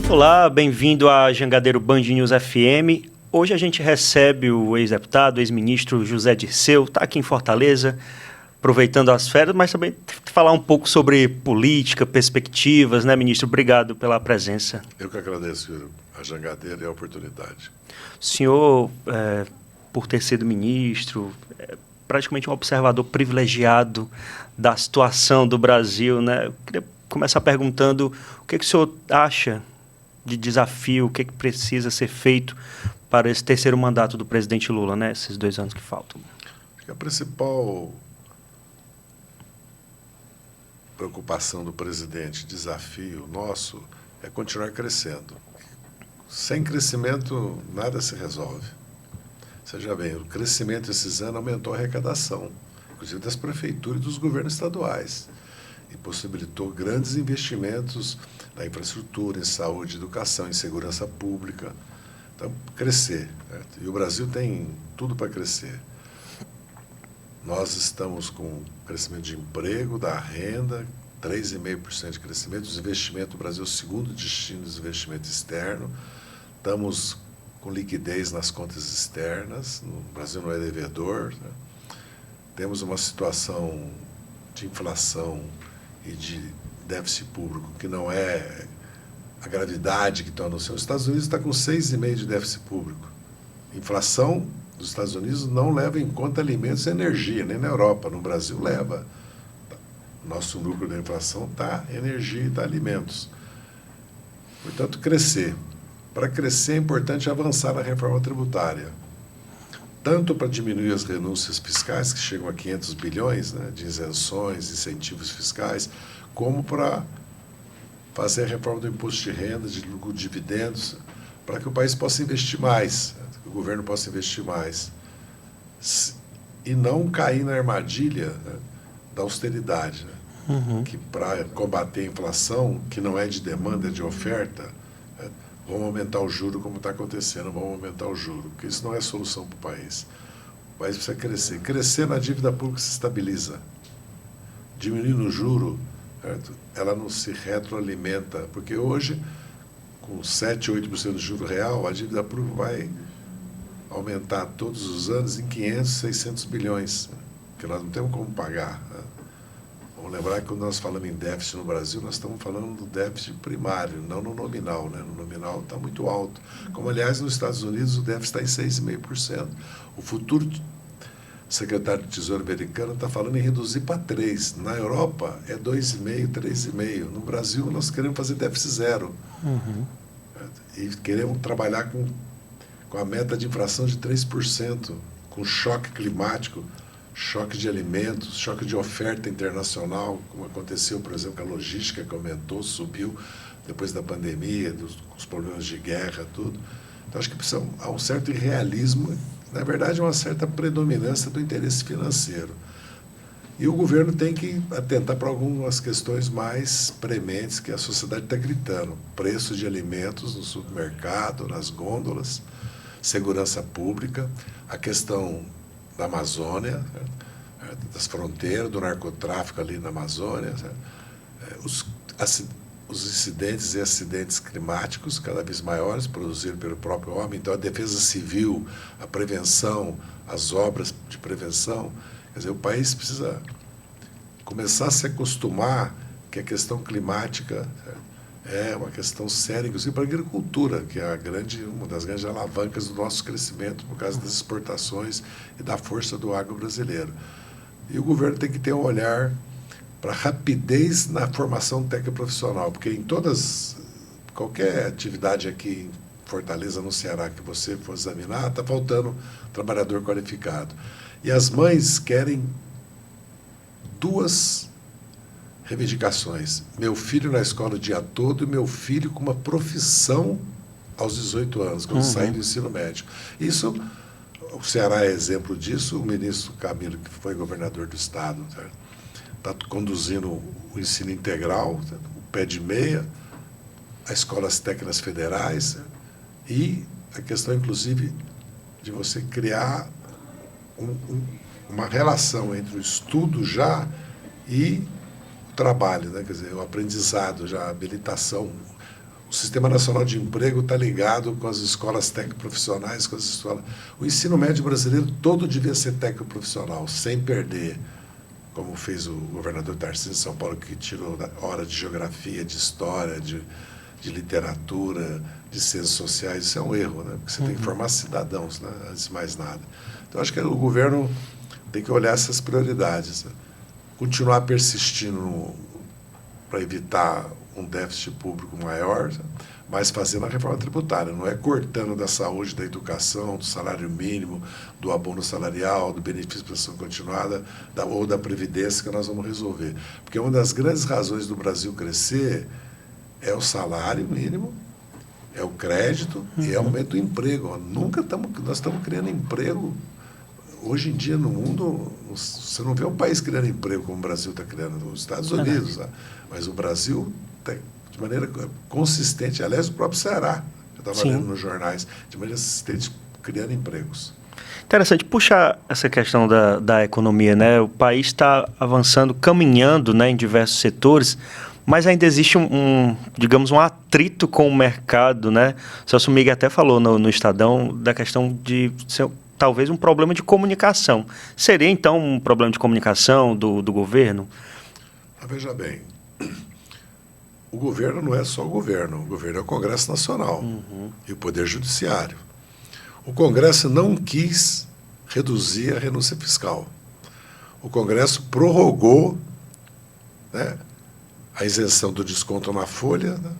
Olá, bem-vindo a Jangadeiro Band News FM. Hoje a gente recebe o ex-deputado, ex-ministro José Dirceu, está aqui em Fortaleza, aproveitando as férias, mas também falar um pouco sobre política, perspectivas, né, ministro? Obrigado pela presença. Eu que agradeço a Jangadeiro e a oportunidade. O senhor, por ter sido ministro, praticamente um observador privilegiado da situação do Brasil, né? Eu queria começar perguntando o que o senhor acha de desafio, o que precisa ser feito para esse terceiro mandato do presidente Lula, né? Esses 2 anos que faltam. Acho que a principal preocupação do presidente, desafio nosso, é continuar crescendo. Sem crescimento, nada se resolve. Veja bem, o crescimento esses anos aumentou a arrecadação, inclusive das prefeituras e dos governos estaduais, e possibilitou grandes investimentos na infraestrutura, em saúde, educação, em segurança pública. Então, crescer. Certo? E o Brasil tem tudo para crescer. Nós estamos com crescimento de emprego, da renda, 3,5% de crescimento, dos investimentos. O Brasil é o segundo destino dos investimentos externos. Estamos com liquidez nas contas externas. O Brasil não é devedor. Né? Temos uma situação de inflação e de déficit público que não é a gravidade que estão anunciando. Os Estados Unidos está com 6,5% de déficit público. Inflação dos Estados Unidos não leva em conta alimentos e energia, nem na Europa. No Brasil leva. Nosso núcleo da inflação está energia e está alimentos. Portanto, crescer. Para crescer é importante avançar na reforma tributária. Tanto para diminuir as renúncias fiscais, que chegam a 500 bilhões, né, de isenções, incentivos fiscais, como para fazer a reforma do imposto de renda, de lucro de dividendos, para que o país possa investir mais, né, que o governo possa investir mais. E não cair na armadilha, né, da austeridade, né, que para combater a inflação, que não é de demanda, é de oferta, né, vamos aumentar o juro como está acontecendo, vamos aumentar o juro, porque isso não é solução para o país. O país precisa crescer. Crescer na dívida pública se estabiliza. Diminuindo o juro, certo? Ela não se retroalimenta, porque hoje, com 7, 8% de juro real, a dívida pública vai aumentar todos os anos em 500, 600 bilhões, que nós não temos como pagar. Né? Vamos lembrar que quando nós falamos em déficit no Brasil, nós estamos falando do déficit primário, não no nominal. Né? No nominal está muito alto. Como, aliás, nos Estados Unidos o déficit está em 6,5%. O futuro secretário do Tesouro americano está falando em reduzir para 3%. Na Europa é 2,5%, 3,5%. No Brasil nós queremos fazer déficit zero. E queremos trabalhar com a meta de inflação de 3%, com choque climático, choque de alimentos, choque de oferta internacional, como aconteceu, por exemplo, com a logística que aumentou, subiu depois da pandemia, dos problemas de guerra, tudo. Então, acho que há um certo irrealismo, na verdade, uma certa predominância do interesse financeiro. E o governo tem que atentar para algumas questões mais prementes que a sociedade está gritando. Preço de alimentos no supermercado, nas gôndolas, segurança pública, a questão da Amazônia, das fronteiras, do narcotráfico ali na Amazônia, os incidentes e acidentes climáticos cada vez maiores, produzidos pelo próprio homem. Então, a defesa civil, a prevenção, as obras de prevenção. Quer dizer, o país precisa começar a se acostumar que a questão climática é uma questão séria, inclusive para a agricultura, que é uma das grandes alavancas do nosso crescimento por causa das exportações e da força do agro brasileiro. E o governo tem que ter um olhar para rapidez na formação técnica profissional, porque qualquer atividade aqui em Fortaleza, no Ceará, que você for examinar, está faltando trabalhador qualificado. E as mães querem 2 reivindicações. Meu filho na escola o dia todo e meu filho com uma profissão aos 18 anos, quando sair do ensino médio. Isso, o Ceará é exemplo disso. O ministro Camilo, que foi governador do estado, está conduzindo o ensino integral, o pé de meia, as escolas técnicas federais, e a questão, inclusive, de você criar uma relação entre o estudo já e o trabalho, né? Quer dizer, o aprendizado já, a habilitação. o Sistema Nacional de Emprego está ligado com as escolas técnico-profissionais, com as escolas... O ensino médio brasileiro todo devia ser técnico-profissional, sem perder, como fez o governador Tarcísio de São Paulo, que tirou hora de geografia, de história, de literatura, de ciências sociais. Isso é um erro, né? Porque você tem que formar cidadãos, né? Antes de mais nada. Então, acho que o governo tem que olhar essas prioridades, né? Continuar persistindo para evitar um déficit público maior, mas fazendo a reforma tributária. Não é cortando da saúde, da educação, do salário mínimo, do abono salarial, do benefício de prestação continuada ou da previdência que nós vamos resolver. Porque uma das grandes razões do Brasil crescer é o salário mínimo, é o crédito e é o aumento do emprego. Nós estamos criando emprego. Hoje em dia, no mundo, você não vê um país criando emprego como o Brasil está criando, nos Estados Unidos, né? Mas o Brasil está, de maneira consistente, aliás, o próprio Ceará, eu estava lendo nos jornais, de maneira consistente, criando empregos. Interessante puxar essa questão da economia, né? O país está avançando, caminhando, né, em diversos setores, mas ainda existe digamos, um atrito com o mercado, né? O Celso Miguel até falou no Estadão da questão de ser talvez um problema de comunicação. Seria, então, um problema de comunicação do governo? Veja bem, o governo não é só o governo é o Congresso Nacional e o Poder Judiciário. O Congresso não quis reduzir a renúncia fiscal. O Congresso prorrogou, né, a isenção do desconto na folha, né,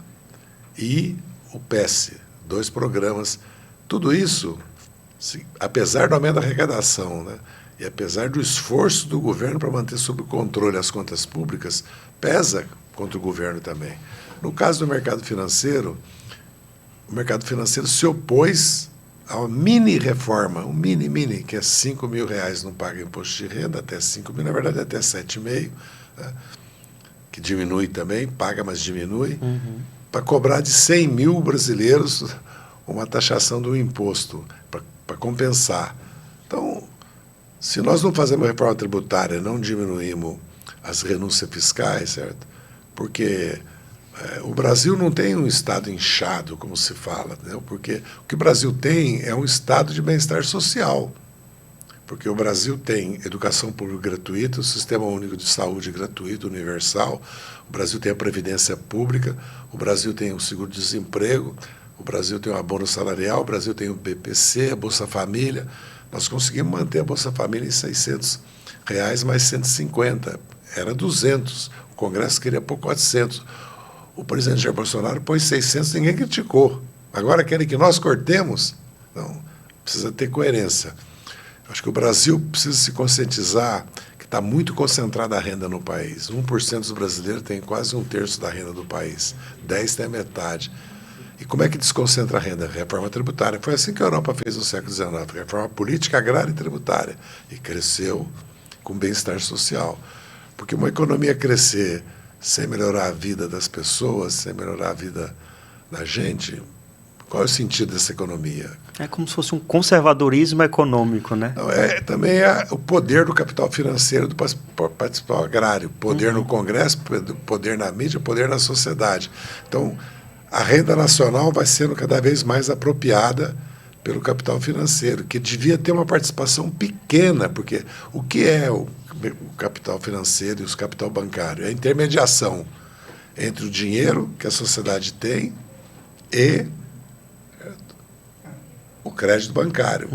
e o PES, 2 programas. Tudo isso, apesar do aumento da arrecadação, né, e apesar do esforço do governo para manter sob controle as contas públicas, pesa contra o governo também. No caso do mercado financeiro, o mercado financeiro se opôs a uma mini-reforma, mini, que é R$5.000 não paga imposto de renda, até 5 mil, na verdade até 7,5, né, que diminui também, paga, mas diminui, para cobrar de 100 mil brasileiros uma taxação do imposto, para compensar. Então, se nós não fazemos reforma tributária, não diminuímos as renúncias fiscais, certo? Porque o Brasil não tem um Estado inchado, como se fala, entendeu? Porque o que o Brasil tem é um estado de bem-estar social. Porque o Brasil tem educação pública gratuita, o Sistema Único de Saúde gratuito, universal, o Brasil tem a Previdência Pública, o Brasil tem o seguro-desemprego, o Brasil tem o abono salarial, o Brasil tem o BPC, a Bolsa Família. Nós conseguimos manter a Bolsa Família em R$600 mais 150. Era 200. O Congresso queria pôr 400. O presidente Jair Bolsonaro pôs 600, ninguém criticou. Agora querem que nós cortemos? Não, precisa ter coerência. Acho que o Brasil precisa se conscientizar que está muito concentrada a renda no país. 1% dos brasileiros tem quase 1/3 da renda do país. 10% tem a metade. E como é que desconcentra a renda? Reforma tributária. Foi assim que a Europa fez no século XIX. Reforma política, agrária e tributária. E cresceu com bem-estar social. Porque uma economia crescer sem melhorar a vida das pessoas, sem melhorar a vida da gente, qual é o sentido dessa economia? É como se fosse um conservadorismo econômico, né? Não, também é o poder do capital financeiro do participar agrário, poder no Congresso, poder na mídia, poder na sociedade. Então, a renda nacional vai sendo cada vez mais apropriada pelo capital financeiro, que devia ter uma participação pequena, porque o que é o capital financeiro e o capital bancário? É a intermediação entre o dinheiro que a sociedade tem e o crédito bancário.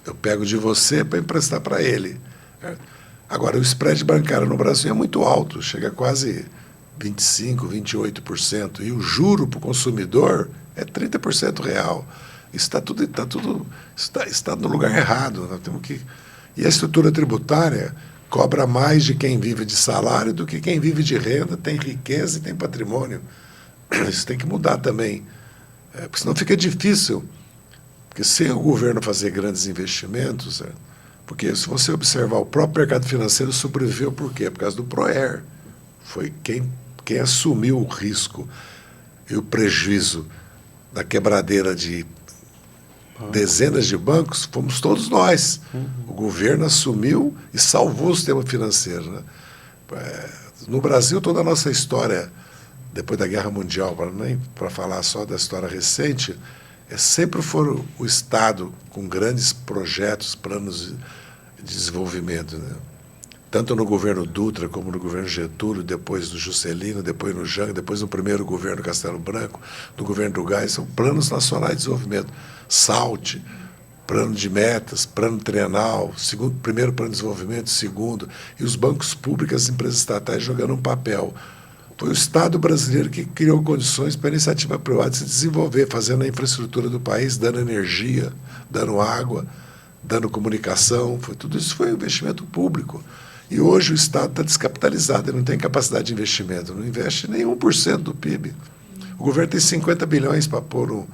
Eu pego de você para emprestar para ele. Agora, o spread bancário no Brasil é muito alto, chega a quase 25%, 28%, e o juro para o consumidor é 30% real. Isso está no lugar errado. Nós temos que... E a estrutura tributária cobra mais de quem vive de salário do que quem vive de renda, tem riqueza e tem patrimônio. Isso tem que mudar também. Porque senão fica difícil. Porque sem o governo fazer grandes investimentos, porque se você observar, o próprio mercado financeiro sobreviveu por quê? Por causa do PROER. Foi quem assumiu o risco e o prejuízo da quebradeira de dezenas de bancos, fomos todos nós. O governo assumiu e salvou o sistema financeiro, né? No Brasil, toda a nossa história depois da Guerra Mundial, para falar só da história recente, sempre foram o Estado com grandes projetos, planos de desenvolvimento, né? Tanto no governo Dutra, como no governo Getúlio, depois do Juscelino, depois no Jango, depois no primeiro governo Castelo Branco, no governo do Gás, são planos nacionais de desenvolvimento. SALT, plano de metas, plano trienal, primeiro plano de desenvolvimento, segundo, e os bancos públicos, as empresas estatais jogando um papel. Foi o Estado brasileiro que criou condições para a iniciativa privada se desenvolver, fazendo a infraestrutura do país, dando energia, dando água, dando comunicação. Tudo isso foi investimento público. E hoje o Estado está descapitalizado, ele não tem capacidade de investimento, não investe nem 1% do PIB. O governo tem 50 bilhões para pôr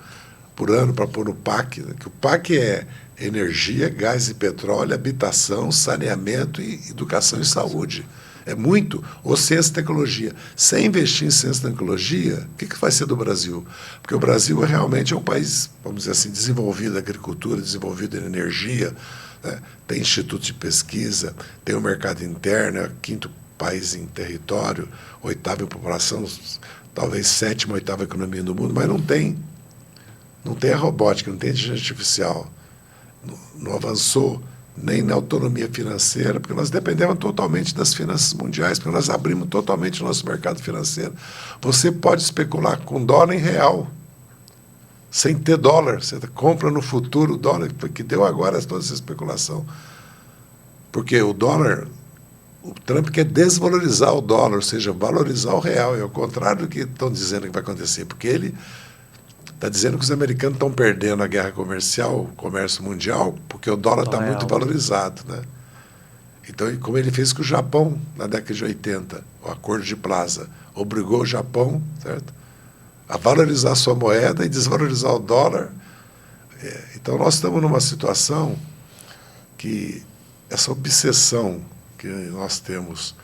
por ano para pôr no PAC, né? Que o PAC é energia, gás e petróleo, habitação, saneamento e educação e saúde. É muito. Ou ciência e tecnologia. Sem investir em ciência e tecnologia, o que vai ser do Brasil? Porque o Brasil realmente é um país, vamos dizer assim, desenvolvido em agricultura, desenvolvido em energia, né? Tem instituto de pesquisa, tem o mercado interno, é o quinto país em território, oitavo em população, talvez sétima, oitava economia do mundo, mas não tem a robótica, não tem a inteligência artificial, não avançou nem na autonomia financeira, porque nós dependemos totalmente das finanças mundiais, porque nós abrimos totalmente o nosso mercado financeiro. Você pode especular com dólar em real, sem ter dólar. Você compra no futuro o dólar, que deu agora toda essa especulação. Porque o dólar, o Trump quer desvalorizar o dólar, ou seja, valorizar o real. É o contrário do que estão dizendo que vai acontecer, porque ele está dizendo que os americanos estão perdendo a guerra comercial, o comércio mundial, porque o dólar está muito valorizado, né? Então, como ele fez com o Japão na década de 80, o Acordo de Plaza, obrigou o Japão, certo, a valorizar a sua moeda e desvalorizar o dólar. Então, nós estamos numa situação que essa obsessão que nós temos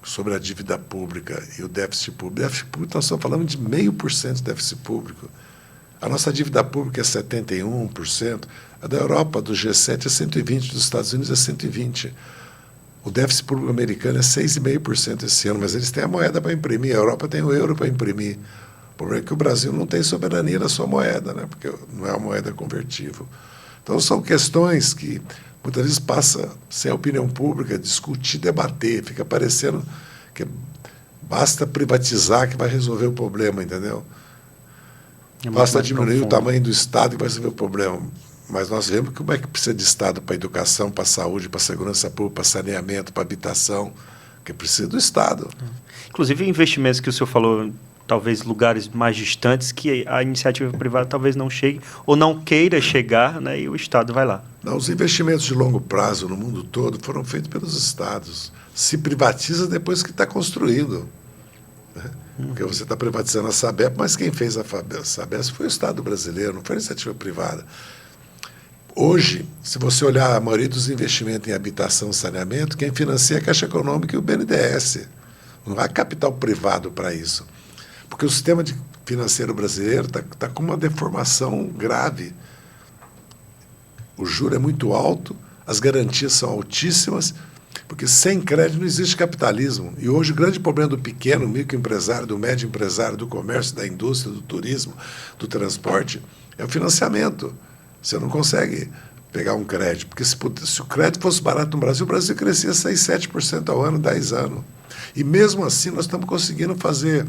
sobre a dívida pública e o déficit público. Déficit público, nós estamos falando de 0,5% de déficit público. A nossa dívida pública é 71%, a da Europa, do G7, é 120%, dos Estados Unidos é 120%. O déficit público americano é 6,5% esse ano, mas eles têm a moeda para imprimir, a Europa tem o euro para imprimir. O problema é que o Brasil não tem soberania na sua moeda, né? Porque não é uma moeda convertível. Então, são questões que muitas vezes passa sem a opinião pública, discutir, debater, fica parecendo que basta privatizar que vai resolver o problema, entendeu? Basta diminuir o tamanho do Estado que vai resolver o problema. Mas nós vemos como é que precisa de Estado para educação, para saúde, para segurança pública, para saneamento, para habitação, que precisa do Estado. Inclusive, investimentos que o senhor falou, talvez lugares mais distantes, que a iniciativa privada talvez não chegue ou não queira chegar, né, e o Estado vai lá. Não, os investimentos de longo prazo no mundo todo foram feitos pelos Estados. Se privatiza depois que está construído, né? Porque você está privatizando a Sabesp, mas quem fez a Sabesp foi o Estado brasileiro, não foi a iniciativa privada. Hoje, se você olhar a maioria dos investimentos em habitação e saneamento, quem financia é a Caixa Econômica e o BNDES. Não há capital privado para isso. Porque o sistema financeiro brasileiro está com uma deformação grave. O juro é muito alto, as garantias são altíssimas, porque sem crédito não existe capitalismo. E hoje o grande problema do pequeno, microempresário, do médio empresário, do comércio, da indústria, do turismo, do transporte, é o financiamento. Você não consegue pegar um crédito, porque se o crédito fosse barato no Brasil, o Brasil crescia 6, 7% ao ano, 10 anos. E mesmo assim nós estamos conseguindo fazer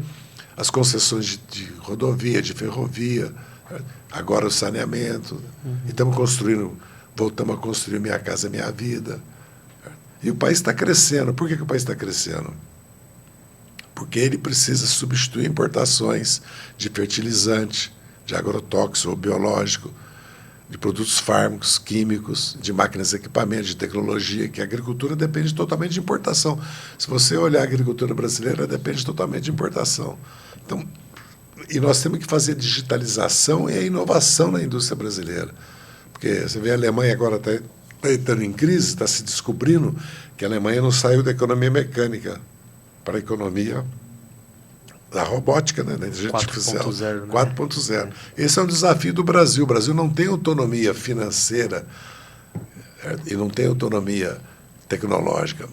as concessões de rodovia, de ferrovia, agora o saneamento, e estamos construindo, voltamos a construir Minha Casa Minha Vida. E o país está crescendo. Por que o país está crescendo? Porque ele precisa substituir importações de fertilizante, de agrotóxico ou biológico, de produtos fármacos, químicos, de máquinas e equipamentos, de tecnologia, que a agricultura depende totalmente de importação. Se você olhar a agricultura brasileira, depende totalmente de importação. Então, e nós temos que fazer digitalização e a inovação na indústria brasileira. Porque você vê a Alemanha agora está entrando em crise, está se descobrindo que a Alemanha não saiu da economia mecânica para a economia da robótica, né, da inteligência artificial 4.0. Né? Esse é um desafio do Brasil. O Brasil não tem autonomia financeira e não tem autonomia tecnológica.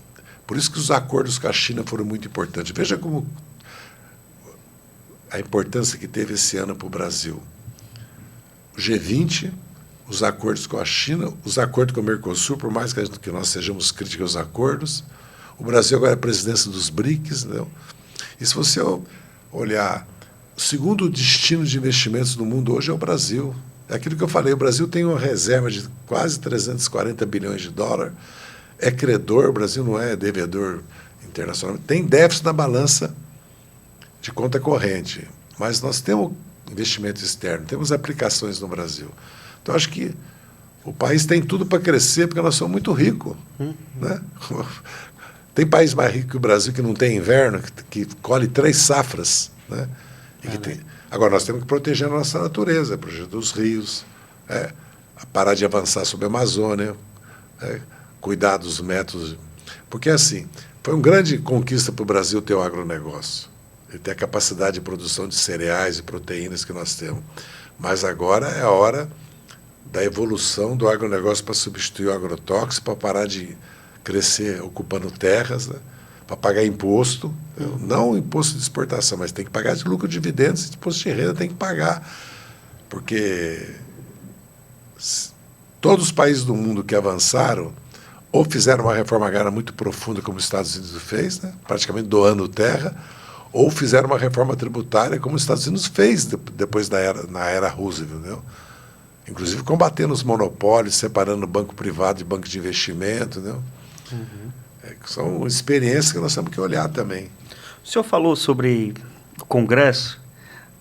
Por isso que os acordos com a China foram muito importantes. Veja como a importância que teve esse ano para o Brasil. O G20, os acordos com a China, os acordos com o Mercosul, por mais que nós sejamos críticos aos acordos. O Brasil agora é a presidência dos BRICS. Entendeu? E se você olhar, o segundo destino de investimentos no mundo hoje é o Brasil. É aquilo que eu falei, o Brasil tem uma reserva de quase 340 bilhões de dólares, é credor, o Brasil não é devedor internacional, tem déficit na balança de conta corrente, mas nós temos investimento externo, temos aplicações no Brasil. Então, acho que o país tem tudo para crescer, porque nós somos muito ricos. Né? Tem país mais rico que o Brasil que não tem inverno, que colhe 3 safras. Né? Agora, nós temos que proteger a nossa natureza, proteger os rios, parar de avançar sobre a Amazônia, cuidar dos métodos. Porque, assim, foi uma grande conquista para o Brasil ter o agronegócio, e ter a capacidade de produção de cereais e proteínas que nós temos. Mas agora é a hora da evolução do agronegócio para substituir o agrotóxico, para parar de crescer ocupando terras, né? Para pagar imposto, não imposto de exportação, mas tem que pagar de lucro, dividendos, imposto de renda tem que pagar, porque todos os países do mundo que avançaram ou fizeram uma reforma agrária muito profunda, como os Estados Unidos fez, né? Praticamente doando terra, ou fizeram uma reforma tributária, como os Estados Unidos fez depois na era Roosevelt, entendeu? Inclusive combatendo os monopólios, separando banco privado de banco de investimento, entendeu? São experiências que nós temos que olhar também. O senhor falou sobre o Congresso.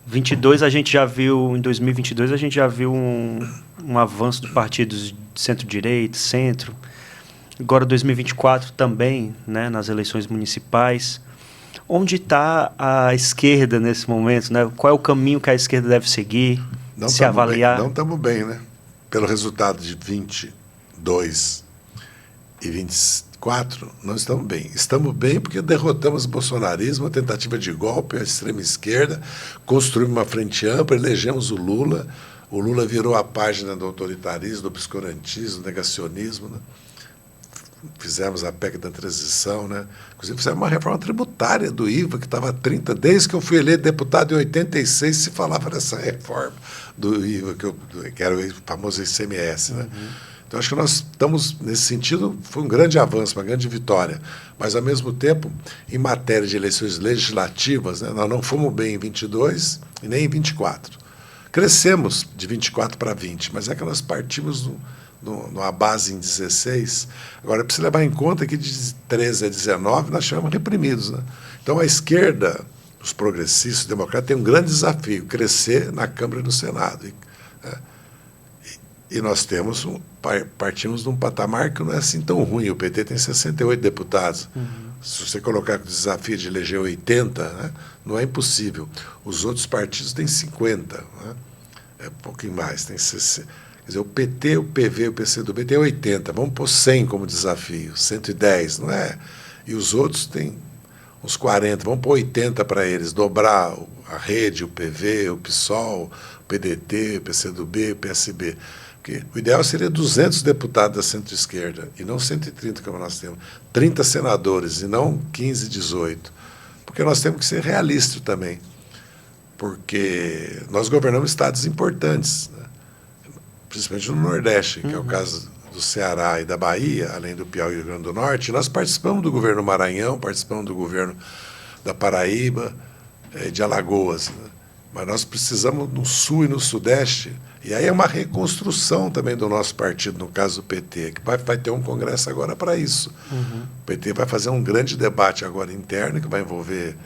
22 a gente já viu, em 2022 a gente já viu um avanço de partidos de centro-direita, centro. Agora 2024 também, né, nas eleições municipais. Onde está a esquerda nesse momento? Né? Qual é o caminho que a esquerda deve seguir? Não se avaliar? Bem, não estamos bem, né? Pelo resultado de 22 e 24, não estamos bem. Estamos bem porque derrotamos o bolsonarismo, a tentativa de golpe, a extrema esquerda, construímos uma frente ampla, elegemos o Lula. O Lula virou a página do autoritarismo, do obscurantismo, do negacionismo, né? Fizemos a PEC da transição, né? Inclusive fizemos uma reforma tributária do IVA, que estava a 30, desde que eu fui eleito deputado em 86, se falava dessa reforma do IVA, que era o famoso ICMS, né? Então, acho que nós estamos, nesse sentido, foi um grande avanço, uma grande vitória. Mas, ao mesmo tempo, em matéria de eleições legislativas, né, nós não fomos bem em 22 e nem em 24. Crescemos de 24 para 20, mas é que nós partimos numa base em 16. Agora, precisa levar em conta que de 13 a 19 nós tivemos reprimidos. Né? Então, a esquerda, os progressistas, os democratas, têm um grande desafio, crescer na Câmara e no Senado. E nós partimos de um patamar que não é assim tão ruim. O PT tem 68 deputados. Se você colocar o desafio de eleger 80, né, não é impossível. Os outros partidos têm 50. Né? É um pouquinho mais, tem 60. Quer dizer, o PT, o PV, o PCdoB tem 80. Vamos pôr 100 como desafio, 110, não é? E os outros têm uns 40. Vamos pôr 80 para eles, dobrar a rede, o PV, o PSOL, o PDT, o PCdoB, o PSB. Porque o ideal seria 200 deputados da centro-esquerda, e não 130 como nós temos. 30 senadores, e não 15, 18. Porque nós temos que ser realistas também. Porque nós governamos estados importantes, né? Principalmente no Nordeste, que é o caso do Ceará e da Bahia, além do Piauí e do Rio Grande do Norte. Nós participamos do governo Maranhão, participamos do governo da Paraíba, de Alagoas, né? Mas nós precisamos no Sul e no Sudeste, e aí é uma reconstrução também do nosso partido, no caso do PT, que vai ter um congresso agora para isso. O PT vai fazer um grande debate agora interno, que vai envolver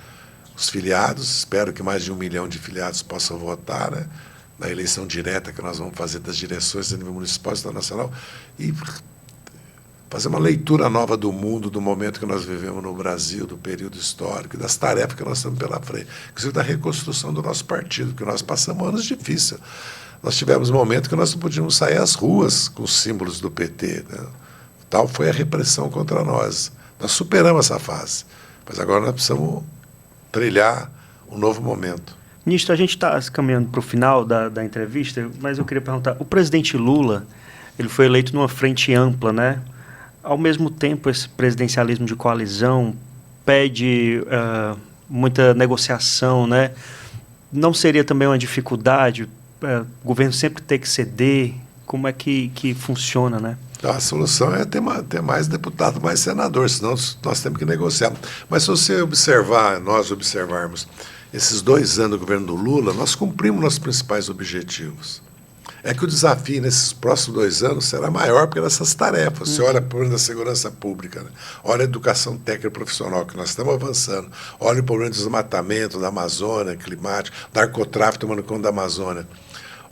os filiados, espero que mais de 1 milhão de filiados possam votar, né? Na eleição direta que nós vamos fazer das direções a nível municipal e estadual nacional, e fazer uma leitura nova do mundo, do momento que nós vivemos no Brasil, do período histórico, das tarefas que nós temos pela frente, inclusive da reconstrução do nosso partido, porque nós passamos anos difíceis. Nós tivemos um momento que nós não podíamos sair às ruas com os símbolos do PT. Né? Tal foi a repressão contra nós. Nós superamos essa fase, mas agora nós precisamos trilhar um novo momento. Ministro, a gente está caminhando para o final da entrevista, mas eu queria perguntar, o presidente Lula, ele foi eleito numa frente ampla, né? Ao mesmo tempo, esse presidencialismo de coalizão pede muita negociação, né? não seria também uma dificuldade o governo sempre ter que ceder? Como é que funciona, né? A solução é ter mais deputado, mais senador, senão nós temos que negociar. Mas se você observar, nós observarmos esses 2 anos do governo do Lula, nós cumprimos nossos principais objetivos. É que o desafio nesses próximos 2 anos será maior porque dessas tarefas. Você olha para o problema da segurança pública, né? Olha a educação técnica profissional, que nós estamos avançando. Olha o problema do desmatamento da Amazônia, climático, narcotráfico tomando conta da Amazônia.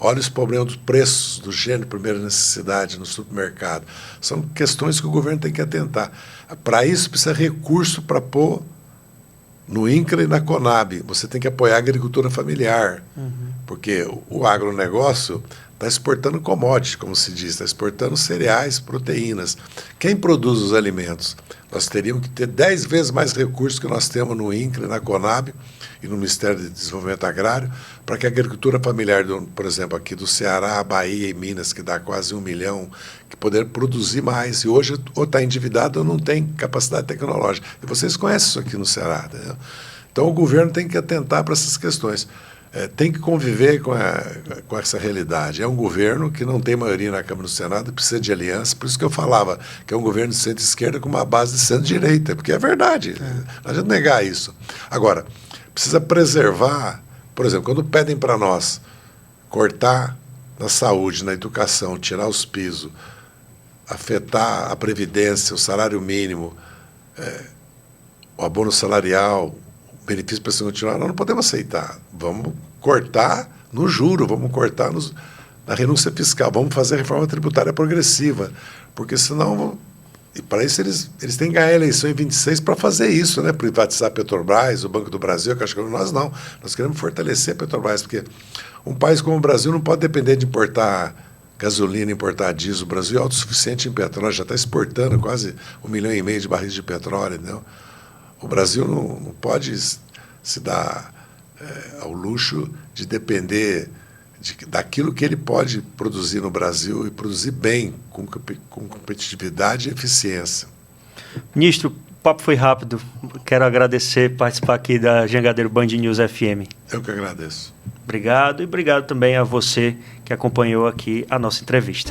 Olha os problemas dos preços do gênero de primeira necessidade no supermercado. São questões que o governo tem que atentar. Para isso, precisa recurso para pôr no INCRA e na CONAB. Você tem que apoiar a agricultura familiar, porque o agronegócio está exportando commodities, como se diz, está exportando cereais, proteínas. Quem produz os alimentos? Nós teríamos que ter 10 vezes mais recursos que nós temos no INCRA, na CONAB e no Ministério de Desenvolvimento Agrário, para que a agricultura familiar, por exemplo, aqui do Ceará, Bahia e Minas, que dá quase 1 milhão, que poder produzir mais. E hoje ou está endividado ou não tem capacidade tecnológica. E vocês conhecem isso aqui no Ceará, entendeu? Então o governo tem que atentar para essas questões. Tem que conviver com essa realidade. É um governo que não tem maioria na Câmara e no Senado, precisa de aliança. Por isso que eu falava que é um governo de centro-esquerda com uma base de centro-direita, porque é verdade. Não adianta negar isso. Agora, precisa preservar, por exemplo, quando pedem para nós cortar na saúde, na educação, tirar os pisos, afetar a previdência, o salário mínimo, o abono salarial, benefício para continuar, nós não podemos aceitar. Vamos cortar no juro, vamos cortar na renúncia fiscal, vamos fazer a reforma tributária progressiva, porque senão, e para isso eles têm que ganhar a eleição em 26 para fazer isso, né? Privatizar a Petrobras, o Banco do Brasil, que acho que nós não. Nós queremos fortalecer a Petrobras, porque um país como o Brasil não pode depender de importar gasolina, importar diesel. O Brasil é autossuficiente em petróleo, já está exportando quase 1,5 milhão de barris de petróleo, entendeu? O Brasil não pode se dar ao luxo de depender daquilo que ele pode produzir no Brasil e produzir bem, com competitividade e eficiência. Ministro, o papo foi rápido. Quero agradecer participar aqui da Jangadeiro Band News FM. Eu que agradeço. Obrigado e obrigado também a você que acompanhou aqui a nossa entrevista.